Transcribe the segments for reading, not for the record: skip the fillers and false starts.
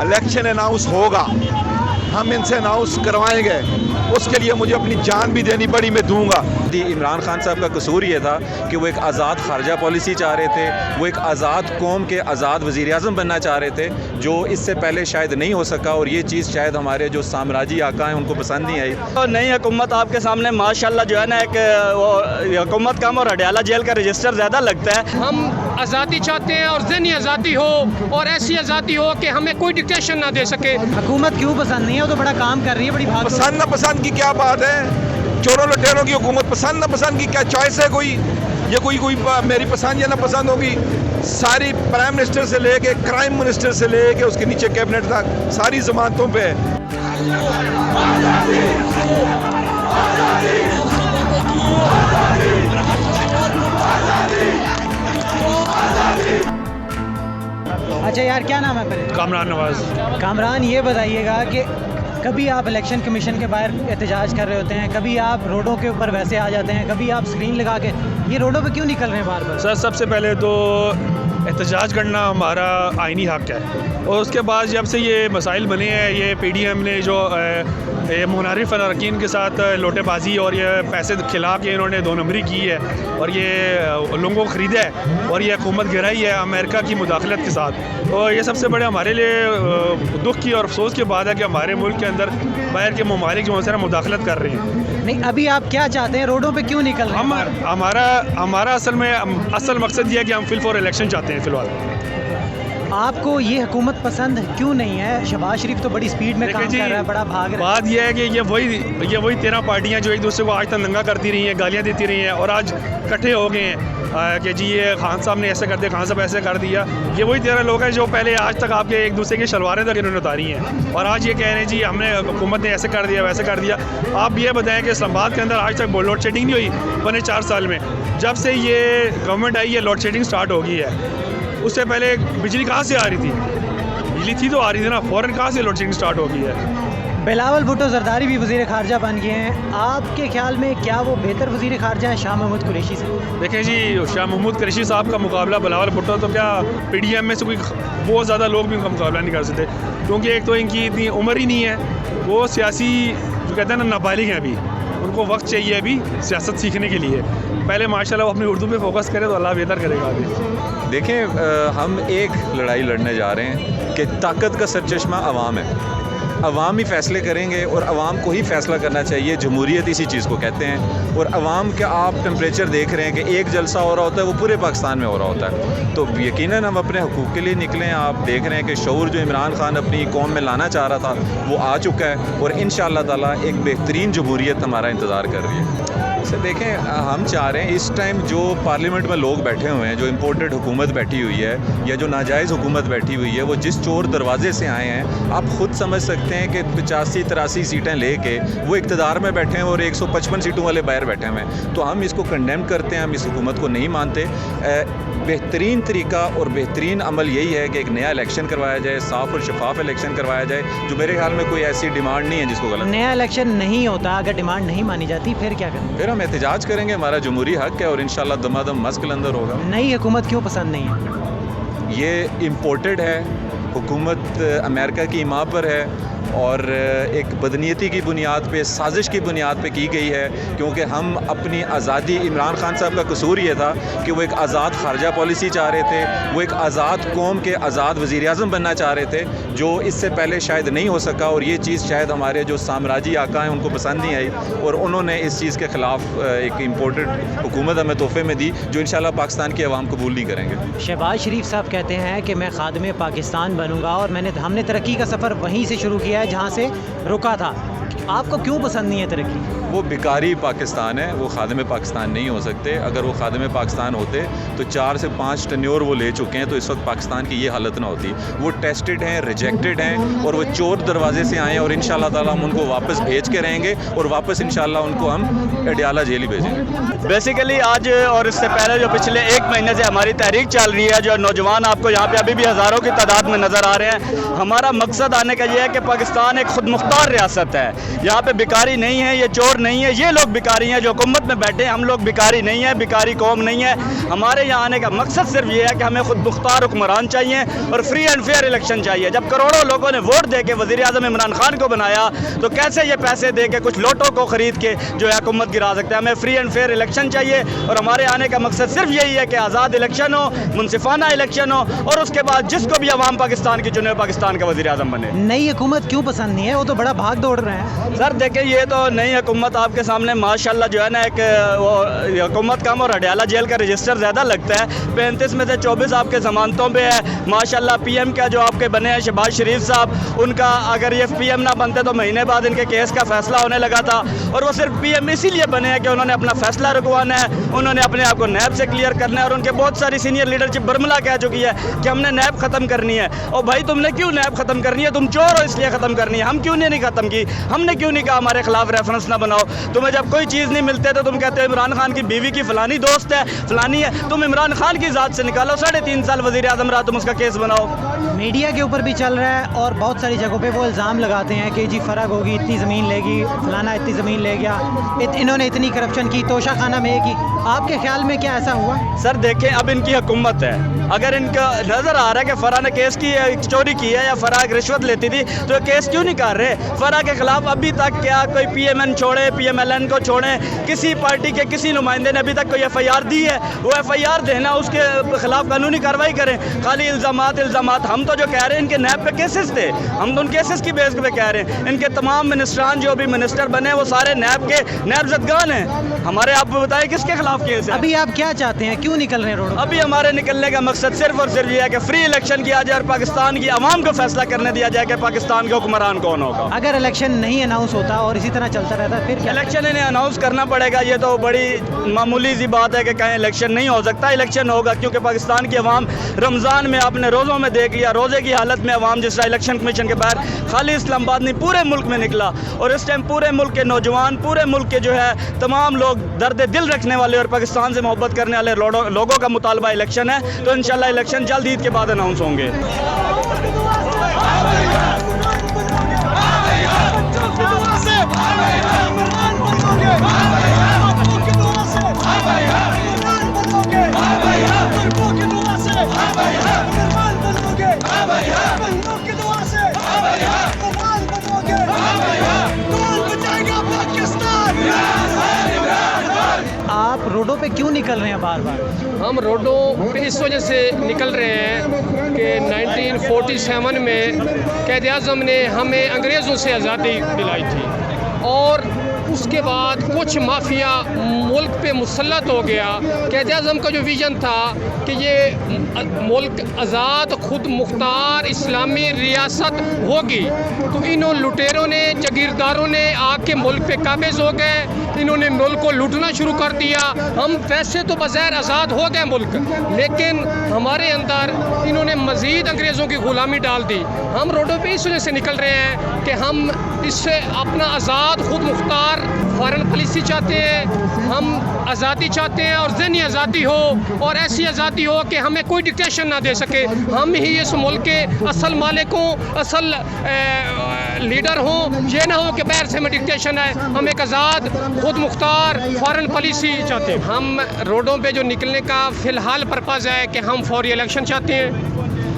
Election announce होगा, हम इनसे अनाउंस करवाएंगे, उसके लिए मुझे अपनी जान भी देनी पड़ी, मैं दूंगा। इमरान खान साहब का कसूर ये था कि वो एक आज़ाद खारजा पॉलिसी चाह रहे थे, वो एक आज़ाद कौम के आज़ाद वज़ीर-ए-आज़म बनना चाह रहे थे, जो इससे पहले शायद नहीं हो सका, और ये चीज़ शायद हमारे जो साम्राज्य आका हैं उनको पसंद नहीं आई। तो नई हुकूमत आपके सामने माशाल्लाह जो है ना, एक हुकूमत कम और अडयाला जेल का रजिस्टर ज़्यादा लगता है। हम आज़ादी चाहते हैं और ज़हनी आज़ादी हो, और ऐसी आज़ादी हो कि हमें कोई डिक्टेशन ना दे सके। हुकूमत क्यों पसंद नहीं है? वो तो बड़ा काम कर रही है, बड़ी भाग। पसंद ना पसंद की क्या बात है? चोरों लुटेरों की हुकूमत, पसंद ना पसंद की क्या चॉइस है? कोई ये कोई मेरी पसंद या ना पसंद होगी? सारी प्राइम मिनिस्टर से लेके क्राइम मिनिस्टर से लेके उसके नीचे कैबिनेट तक सारी जमानतों पे है। अच्छा यार, क्या नाम है फिर? कामरान नवाज। कामरान, ये बताइएगा कि कभी आप इलेक्शन कमीशन के बाहर एहतजाज कर रहे होते हैं, कभी आप रोडों के ऊपर वैसे आ जाते हैं, कभी आप स्क्रीन लगा के, ये रोडों पे क्यों निकल रहे हैं बार बार? सर, सबसे पहले तो एहतजाज करना हमारा आइनी हक़ है, और उसके बाद जब से ये मसाइल बने हैं, ये PDM ने जो मुनारिफ अरकान के साथ लोटेबाजी और ये पैसे खिला के इन्होंने 2 नंबरी की है, और ये लोगों को ख़रीदा है, और ये हुकूमत गिराई है अमेरिका की मुदाखलत के साथ। और ये सबसे बड़े हमारे लिए दुख की और अफसोस की बात है कि हमारे मुल्क के अंदर बाहर के ममालिक जो है मुदाखलत कर रहे हैं। नहीं, अभी आप क्या चाहते हैं? रोडों पे क्यों निकल रहे हैं? हमारा असल मकसद ये है कि हम फिल फॉर इलेक्शन चाहते हैं। फ़िलहाल आपको ये हुकूमत पसंद क्यों नहीं है? शहबाज शरीफ तो बड़ी स्पीड में काम कर रहा है, बड़ा भाग रहा है। बात यह है कि ये वही 13 पार्टियां जो एक दूसरे को आज तक नंगा करती रही हैं, गालियां देती रही हैं, और आज इकट्ठे हो गए हैं कि जी ये खान साहब ने ऐसे कर दिया, खान साहब ऐसे कर दिया। ये वही 13 लोग हैं जो पहले आज तक आपके एक दूसरे की शलवारें तक इन्होंने उतारी हैं, और आज ये कह रहे हैं जी हमने हुकूमत ने ऐसे कर दिया, वैसे कर दिया। आप ये बताएं कि इस्लामाबाद के अंदर आज तक लोड शेडिंग नहीं हुई बने 4 साल में। जब से ये गवर्नमेंट आई है, लोड शेडिंग स्टार्ट हो गई है। उससे पहले बिजली कहाँ से आ रही थी? बिजली थी तो आ रही थी ना, फ़ौरन कहाँ से लोड शेडिंग स्टार्ट हो गई है? बिलावल भुट्टो ज़रदारी भी वज़ीर ख़ारजा बन गए हैं। आपके ख्याल में क्या वो बेहतर वज़ीर ख़ारजा है शाह महमूद कुरैशी से? देखें जी, शाह महमूद कुरैशी साहब का मुकाबला बिलावल भुट्टो तो क्या PDM में से कोई बहुत ज़्यादा लोग भी उनका मुकाबला नहीं कर सकते, क्योंकि एक तो इनकी इतनी उम्र ही नहीं है, वो सियासी जो कहते हैं ना नाबालिग हैं, अभी उनको वक्त चाहिए अभी सियासत सीखने के लिए। पहले माशाल्लाह वो अपनी उर्दू पे फोकस करें तो अल्लाह बेहतर करेगा आगे। देखें, हम एक लड़ाई लड़ने जा रहे हैं कि ताकत का सरचश्मा अवाम है। अवाम ही फ़ैसले करेंगे, और अवाम को ही फ़ैसला करना चाहिए। जमहूरियत इसी चीज़ को कहते हैं। और अवाम का आप टेम्परेचर देख रहे हैं कि एक जलसा हो रहा होता है, वो पूरे पाकिस्तान में हो रहा होता है। तो यकीनन हम अपने हुकूक के लिए निकले हैं। आप देख रहे हैं कि शऊर जो इमरान खान अपनी कौम में लाना चाह रहा था वो आ चुका है, और इंशाअल्लाह ताला एक बेहतरीन जमहूरियत हमारा इंतज़ार कर रही है। इसे देखें, हम चाह रहे हैं इस टाइम जो पार्लियामेंट में लोग बैठे हुए हैं, जो इम्पोर्टेड हुकूमत बैठी हुई है या जो नाजायज़ हुकूमत बैठी हुई है, वो जिस चोर दरवाजे से आए हैं, आप ख़ुद समझ सकते हैं कि 85-83 सीटें लेके वो इक़्तिदार में बैठे हैं और 155 सीटों वाले बाहर बैठे हुए हैं। तो हम इसको कंडेम करते हैं, हम इस हुकूमत को नहीं मानते। बेहतरीन तरीका और बेहतरीन अमल यही है कि एक नया इलेक्शन करवाया जाए, साफ़ और शफाफ इलेक्शन करवाया जाए, जो मेरे ख्याल में कोई ऐसी डिमांड नहीं है जिसको गलत। नया इलेक्शन नहीं होता, अगर डिमांड नहीं मानी जाती फिर क्या करें? फिर हम एहतजाज करेंगे, हमारा जमहूरी हक़ है, और इंशाल्लाह दमादम मस्क अंदर होगा। नई हुकूमत क्यों पसंद नहीं है? ये इम्पोर्टेड है, हुकूमत अमेरिका की माँ पर है, और एक बदनीयती की बुनियाद पे, साजिश की बुनियाद पे की गई है, क्योंकि हम अपनी आज़ादी, इमरान खान साहब का कसूर ये था कि वो एक आज़ाद खारजा पॉलिसी चाह रहे थे, वो एक आज़ाद कौम के आज़ाद वज़ीर-ए-आज़म बनना चाह रहे थे, जो इससे पहले शायद नहीं हो सका, और ये चीज़ शायद हमारे जो साम्राज्य आका हैं उनको पसंद नहीं आई, और उन्होंने इस चीज़ के ख़िलाफ़ एक इम्पोर्टेड हुकूमत हमें तोहफे में दी, जो इंशाल्लाह पाकिस्तान की आवाम कबूल नहीं करेंगे। शहबाज शरीफ साहब कहते हैं कि मैं खादिम पाकिस्तान बनूंगा, और हमने तरक्की का सफ़र वहीं से शुरू किया है जहाँ से रुका था। आपको क्यों पसंद नहीं है तरक्की? वो बिकारी पाकिस्तान है, वो खादिम पाकिस्तान नहीं हो सकते। अगर वो खादिम पाकिस्तान होते तो 4 से 5 टेन्योर वो ले चुके हैं, तो इस वक्त पाकिस्तान की ये हालत ना होती। वो टेस्टेड हैं, रिजेक्टेड हैं, और वो चोर दरवाजे से आए हैं, और इंशाल्लाह ताला हम उनको वापस भेज के रहेंगे, और वापस इंशाल्लाह उनको हम अडयाला जेल ही भेजेंगे। बेसिकली आज और इससे पहले जो पिछले 1 महीने से हमारी तहरीक चल रही है, जो नौजवान आपको यहाँ पे अभी भी हज़ारों की तादाद में नज़र आ रहे हैं। हमारा मकसद आने का ये है कि पाकिस्तान एक खुद मुख्तार रियासत है, यहाँ पे बिकारी नहीं है, ये चोर नहीं है, ये लोग भिखारी हैं जो हुकूमत में बैठे हैं। हम लोग भिखारी नहीं है, भिखारी कौम नहीं है। हमारे यहाँ आने का मकसद सिर्फ ये है कि हमें खुद मुख्तार हुक्मरान चाहिए और फ्री एंड फेयर इलेक्शन चाहिए। जब करोड़ों लोगों ने वोट दे के वज़ीर आज़म इमरान खान को बनाया तो कैसे ये पैसे दे के कुछ लोटों को ख़रीद के जो है हुकूमत गिरा सकते हैं। हमें फ्री एंड फेयर इलेक्शन चाहिए और हमारे आने का मकसद सिर्फ यही है कि आज़ाद इलेक्शन हो, मुनसिफाना इलेक्शन हो और उसके बाद जिसको भी अवाम पाकिस्तान की चुने पाकिस्तान का वज़ीर आज़म बने। नई हुकूमत क्यों पसंद नहीं है? वो तो बड़ा भाग दौड़ रहे हैं। सर देखें, ये तो नई हुकूमत आपके सामने माशाल्लाह जो है ना, एक हुकूमत कम और हडियाला जेल का रजिस्टर ज़्यादा लगता है। 35 में से 24 आपके ज़मानतों पे है माशाल्लाह। पीएम का जो आपके बने हैं शहबाज शरीफ साहब, उनका अगर ये पीएम ना बनते तो महीने बाद इनके केस का फैसला होने लगा था और वो सिर्फ पीएम इसीलिए बने हैं कि उन्होंने अपना फैसला रुकवाना है, उन्होंने अपने आप को नैब से क्लियर करना है। और उनके बहुत सारी सीनियर लीडरशिप बर्मला कह चुकी है कि हमने नैब ख़त्म करनी है। और भाई तुमने क्यों नैब ख़त्म करनी है? तुम चोर हो इसलिए ख़त्म करनी है। हम क्यों नहीं ख़त्म की? हमने क्यों नहीं कहा हमारे खिलाफ रेफरेंस ना बनाओ? तुम्हें जब कोई चीज़ नहीं मिलते तो तुम कहते हो इमरान खान की बीवी की फ़लानी दोस्त है, फ़लानी है। तुम इमरान खान की ज़ात से निकालो, 3.5 साल वज़ीर आज़म रहा, तुम उसका केस बनाओ। मीडिया के ऊपर भी चल रहा है और बहुत सारी जगहों पे वो इल्ज़ाम लगाते हैं कि जी फ़र्क होगी, इतनी ज़मीन लेगी, फलाना इतनी ज़मीन ले गया, इन्होंने इतनी करप्शन की, तोशा खाना में की। आपके ख्याल में क्या ऐसा हुआ? सर देखें, अब इनकी हुकूमत है, अगर इनका नज़र आ रहा है कि फ़रा ने केस की चोरी की है या फ़रा रिश्वत लेती थी तो केस क्यों नहीं कर रहे? फ़रा के खिलाफ अभी तक क्या कोई PMN छोड़े, PMLN को छोड़े, किसी पार्टी के किसी नुमाइंदे ने अभी तक कोई FIR दी है? वो FIR देना, उसके खिलाफ कानूनी कार्रवाई करें। खाली इल्ज़ामात। हम तो जो कह रहे हैं इनके नैब पे केसेस थे, हम तो उन केसेस की बेस पे कह रहे हैं। इनके तमाम मिनिस्टरान जो भी मिनिस्टर बने वो सारे नैब के नैबजदगान हैं। हमारे आप बताएं किसके खिलाफ केस है? अभी आप क्या चाहते हैं? क्यों निकल रहे हैं रोड? अभी हमारे निकलने का मकसद सिर्फ और सिर्फ ये है कि फ्री इलेक्शन किया जाए और पाकिस्तान की आवाम को फैसला करने दिया जाए कि पाकिस्तान का हुक्मरान कौन होगा। अगर इलेक्शन नहीं अनाउंस होता और इसी तरह चलता रहता फिर क्या? इलेक्शन इन्हें अनाउंस करना पड़ेगा। ये तो बड़ी मामूली सी बात है कि कहीं इलेक्शन नहीं हो सकता। इलेक्शन होगा क्योंकि पाकिस्तान की आवाम रमज़ान में आपने रोज़ों में देख लिया, रोज़े की हालत में आवाम जिस तरह इलेक्शन कमीशन के बाहर खाली इस्लामाबाद नहीं पूरे मुल्क में निकला और इस टाइम पूरे मुल्क के नौजवान, पूरे मुल्क के जो है तमाम लोग दर्द दिल रखने वाले और पाकिस्तान से मोहब्बत करने वाले लोगों का मुतालबा इलेक्शन है। तो इंशाल्लाह इलेक्शन जल्द ईद के बाद अनाउंस होंगे। आप रोडों पे क्यों निकल रहे हैं बार बार? हम रोडों पे इस वजह से निकल रहे हैं कि 1947 में क़ायद आज़म ने हमें अंग्रेज़ों से आज़ादी दिलाई थी और उसके बाद कुछ माफिया मुल्क पे मुसल्लत हो गया। क़ायद आज़म का जो विज़न था कि ये मुल्क आज़ाद, खुद मुख्तार इस्लामी रियासत होगी, तो इन्होंने लुटेरों ने, जागीरदारों ने आके मुल्क पे काबिज़ हो गए। इन्होंने मुल्क को लूटना शुरू कर दिया। हम वैसे तो बज़ाहिर आज़ाद हो गए मुल्क, लेकिन हमारे अंदर इन्होंने मज़ीद अंग्रेज़ों की ग़ुलामी डाल दी। हम रोडों पे इस वजह से निकल रहे हैं कि हम इससे अपना आज़ाद, खुद मुख्तार फ़ॉरेन पॉलिसी चाहते हैं। हम आज़ादी चाहते हैं और ज़हनी आज़ादी हो और ऐसी आज़ादी हो कि हमें कोई डिक्टेशन ना दे सके। हम ही इस मुल्क के असल मालिक हों, असल लीडर हों। ये ना हो कि बाहर से हमें डिक्टेशन है। हम एक आज़ाद, खुद मुख्तार फ़ॉरेन पॉलिसी चाहते हैं। हम रोडों पे जो निकलने का फ़िलहाल पर्पज़ है कि हम फौरी इलेक्शन चाहते हैं,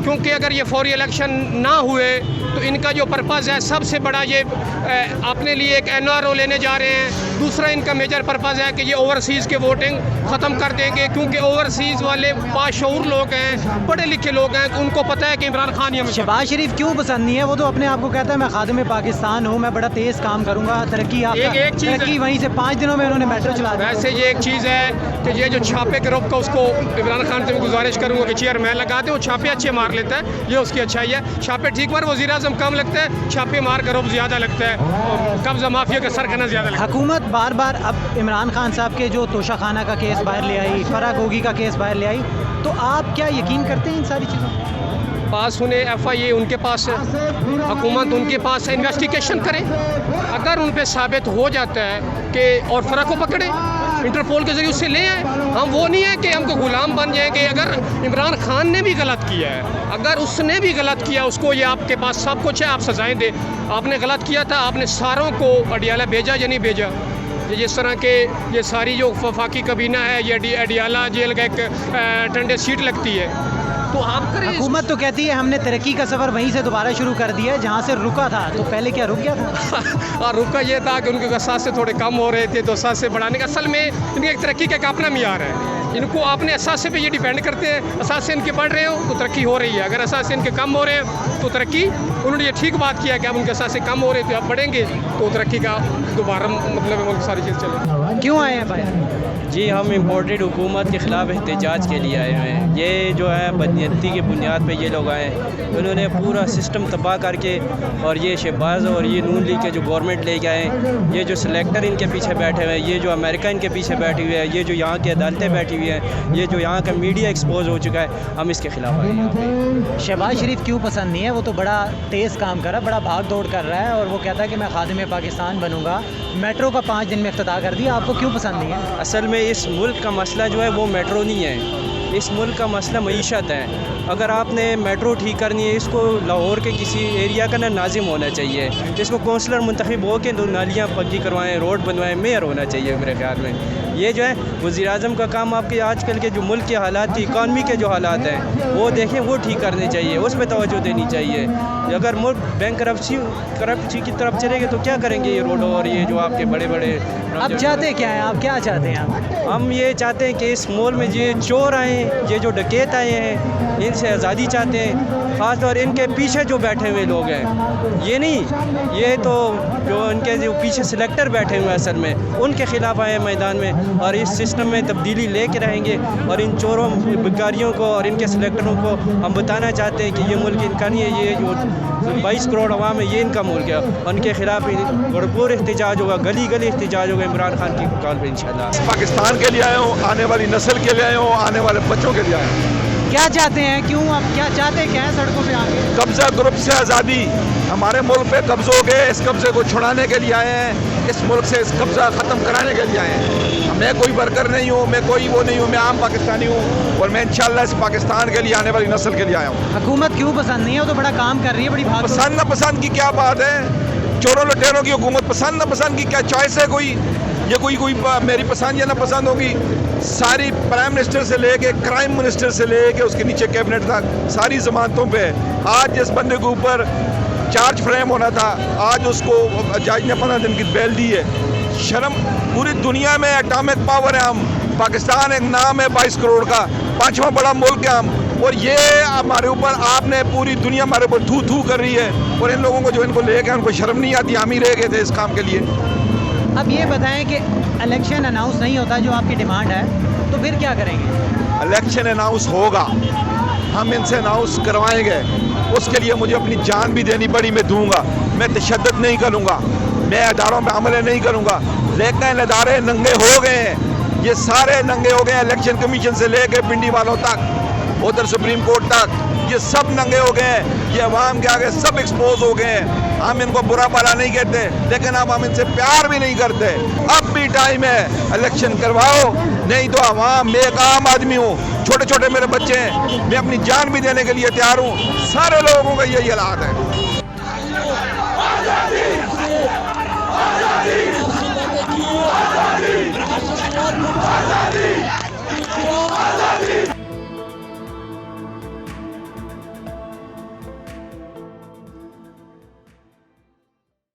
क्योंकि अगर ये फौरी इलेक्शन ना हुए तो इनका जो पर्पज़ है सबसे बड़ा, ये अपने लिए एक NRO लेने जा रहे हैं। दूसरा इनका मेजर पर्पज़ है कि ये ओवरसीज़ के वोटिंग ख़त्म कर देंगे, क्योंकि ओवरसीज़ वाले बाशऊर लोग हैं, पढ़े लिखे लोग हैं, उनको पता है कि इमरान खान ही हमें। शहबाज शरीफ क्यों पसंद नहीं है? वो तो अपने आप को कहता है मैं खादिम पाकिस्तान हूँ, मैं बड़ा तेज़ काम करूँगा, तरक्की तरक्की वहीं से 5 दिनों में उन्होंने मेट्रो चला दी। वैसे ये एक चीज़ है कि ये जो छापे के रोक का, उसको इमरान खान से मैं गुजारिश करूँगा कि चेयरमैन लगा दे। वो छापे अच्छे मार लेता है, ये उसकी अच्छाई है। छापे ठीक मार, वज़ीर आज़म कम लगता है, छापे मार का रोब ज़्यादा लगता है, कब्ज़ा माफिया का सरगना ज़्यादा लगता है। हुकूमत बार बार अब इमरान खान साहब के जो तोशा खाना का केस बाहर ले आई, फ़रा गोगी का केस बाहर ले आई, तो आप क्या यकीन करते हैं इन सारी चीज़ों? पास होने FIA उनके पास है, हुकूमत उनके पास है, इन्वेस्टिगेशन करें। अगर उन पर साबित हो जाता है कि और फ़रा को पकड़े, इंटरपोल के ज़रिए उससे ले आए। हम वो नहीं है कि हमको गुलाम बन जाएंगे। अगर इमरान खान ने भी गलत किया है, अगर उसने भी गलत किया, उसको ये आपके पास सब कुछ है, आप सजाएं दें। आपने गलत किया था, आपने सारों को अडियाला भेजा या नहीं भेजा? जिस तरह के ये सारी जो वफाकी कबीना है, ये अडियाला जेल का एक अटेंडेंस सीट लगती है, तो आप करें। हुकूमत तो कहती है हमने तरक्की का सफ़र वहीं से दोबारा शुरू कर दिया है जहाँ से रुका था, तो पहले क्या रुक गया था? और रुका ये था कि उनके असासे थोड़े कम हो रहे थे, तो असासे बढ़ाने का असल में इनकी एक तरक्की का एक अपना मियार है। इनको अपने असासे पे ये डिपेंड करते हैं, असासे इनके बढ़ रहे हो तो तरक्की हो रही है, अगर असासे इनके कम हो रहे हैं तो तरक्की, उन्होंने ये ठीक बात किया कि अब उनके असासे कम हो रहे हैं तो अब बढ़ेंगे तो तरक्की का दोबारा मतलब मुल्क सारी चीज़ चले। क्यों आए हैं भाई? जी, हम इम्पोर्टेड हुकूमत के ख़िलाफ़ एहतजाज के लिए आए हुए हैं। ये जो है बदनीयती की बुनियाद पे ये लोग आए हैं, उन्होंने पूरा सिस्टम तबाह करके, और ये शहबाज और ये नून लीग के जो गवर्नमेंट लेके आए हैं, ये जो सिलेक्टर इनके पीछे बैठे हुए हैं, ये जो अमेरिका इनके पीछे बैठी हुई है, ये जो यहाँ की अदालतें बैठी हुई हैं, ये जो यहाँ का मीडिया एक्सपोज हो चुका है, हम इसके ख़िलाफ़ आए हैं। शहबाज शरीफ क्यों पसंद नहीं है? वो तो बड़ा तेज़ काम कर रहा है, बड़ा भाग दौड़ कर रहा है, और वो कहता है कि मैं खादिम पाकिस्तान बनूंगा। मेट्रो का 5 दिन में इफ्तिताह कर दिया, आपको क्यों पसंद नहीं है? असल में इस मुल्क का मसला जो है वो मेट्रो नहीं है, इस मुल्क का मसला मईशत है। अगर आपने मेट्रो ठीक करनी है, इसको लाहौर के किसी एरिया का ना नाजिम होना चाहिए, इसको कौंसलर मुंतखब हो के नालियाँ पक्की करवाएं, रोड बनवाएं, मेयर होना चाहिए मेरे ख्याल में। ये जो है वज़ीर आज़म का काम आपके आजकल के जो मुल्क के हालात की, इकानमी के जो हालात हैं वो देखें, वो ठीक करने चाहिए, उस पर तवज्जो देनी चाहिए। अगर मुल्क बैंक करप्शन की तरफ चलेंगे तो क्या करेंगे ये रोड और ये जो आपके बड़े बड़े। अब चाहते क्या हैं आप? क्या चाहते हैं आप? हम ये चाहते हैं कि इस मॉल में ये चोर आए हैं, ये जो डकैत आए हैं, इनसे आज़ादी चाहते हैं। ख़ास तौर इनके पीछे जो बैठे हुए लोग हैं, ये नहीं, ये तो जो इनके जो पीछे सिलेक्टर बैठे हुए हैं असल में, उनके ख़िलाफ़ आए हैं मैदान में, और इस सिस्टम में तब्दीली लेके रहेंगे। और इन चोरों भिखारियों को और इनके सिलेक्टरों को हम बताना चाहते हैं कि ये मुल्क इनका नहीं है, ये जो 22 करोड़ अवाम है ये इनका मुल्क है। उनके ख़िलाफ़ भरपूर एहतजाज होगा, गली गली एहतजाज होगा इमरान खान की कॉल पर इंशाल्लाह। पाकिस्तान के लिए आए हूँ, आने वाली नस्ल के लिए आए हूँ, आने वाले बच्चों के लिए आए हूँ। क्या चाहते हैं? क्यों आप क्या चाहते हैं? क्या है सड़कों पे आके? कब्जा ग्रुप से आज़ादी, हमारे मुल्क पे कब्ज़े हो गए, इस कब्ज़े को छुड़ाने के लिए आए हैं, इस मुल्क से इस कब्ज़ा ख़त्म कराने के लिए आए हैं। मैं कोई वर्कर नहीं हूँ, मैं कोई वो नहीं हूँ, मैं आम पाकिस्तानी हूँ, और मैं इंशाल्लाह इस पाकिस्तान के लिए, आने वाली नस्ल के लिए आया हूँ। हुकूमत क्यों पसंद नहीं है? वो तो बड़ा काम कर रही है, बड़ी भाग। पसंद न पसंद की क्या बात है? चोरों लुटेरों की हुकूमत, पसंद न पसंद की क्या चॉइस है? कोई ये कोई मेरी पसंद या ना पसंद होगी? सारी प्राइम मिनिस्टर से लेके क्राइम मिनिस्टर से लेके उसके नीचे कैबिनेट तक सारी जमानतों पे। आज जिस बंदे के ऊपर चार्ज फ्रेम होना था, आज उसको जज ने 15 दिन की बेल दी है। शर्म, पूरी दुनिया में एटॉमिक पावर है हम, पाकिस्तान एक नाम है 22 करोड़ का, 5वां बड़ा मुल्क है हम, और ये हमारे ऊपर आपने पूरी दुनिया हमारे ऊपर थू थू कर रही है। और इन लोगों को जो इनको ले गए उनको शर्म नहीं आती, हम ही रह गए थे इस काम के लिए। अब ये बताएं कि इलेक्शन अनाउंस नहीं होता जो आपकी डिमांड है, तो फिर क्या करेंगे? इलेक्शन अनाउंस होगा, हम इनसे अनाउंस करवाएंगे, उसके लिए मुझे अपनी जान भी देनी पड़ी मैं दूंगा। मैं तशद्दुद नहीं करूंगा, मैं अदारों पे हमले नहीं करूंगा, लेकिन अदारे नंगे हो गए हैं, ये सारे नंगे हो गए हैं, इलेक्शन कमीशन से लेकर पिंडी वालों तक, उधर सुप्रीम कोर्ट तक, ये सब नंगे हो गए हैं, ये अवाम के आगे सब एक्सपोज हो गए हैं। हम इनको बुरा भला नहीं कहते, लेकिन अब हम इनसे प्यार भी नहीं करते। अब भी टाइम है, इलेक्शन करवाओ, नहीं तो अवाम, मैं एक आम आदमी हूँ, छोटे छोटे मेरे बच्चे हैं, मैं अपनी जान भी देने के लिए तैयार हूँ। सारे लोगों का यही हालात है।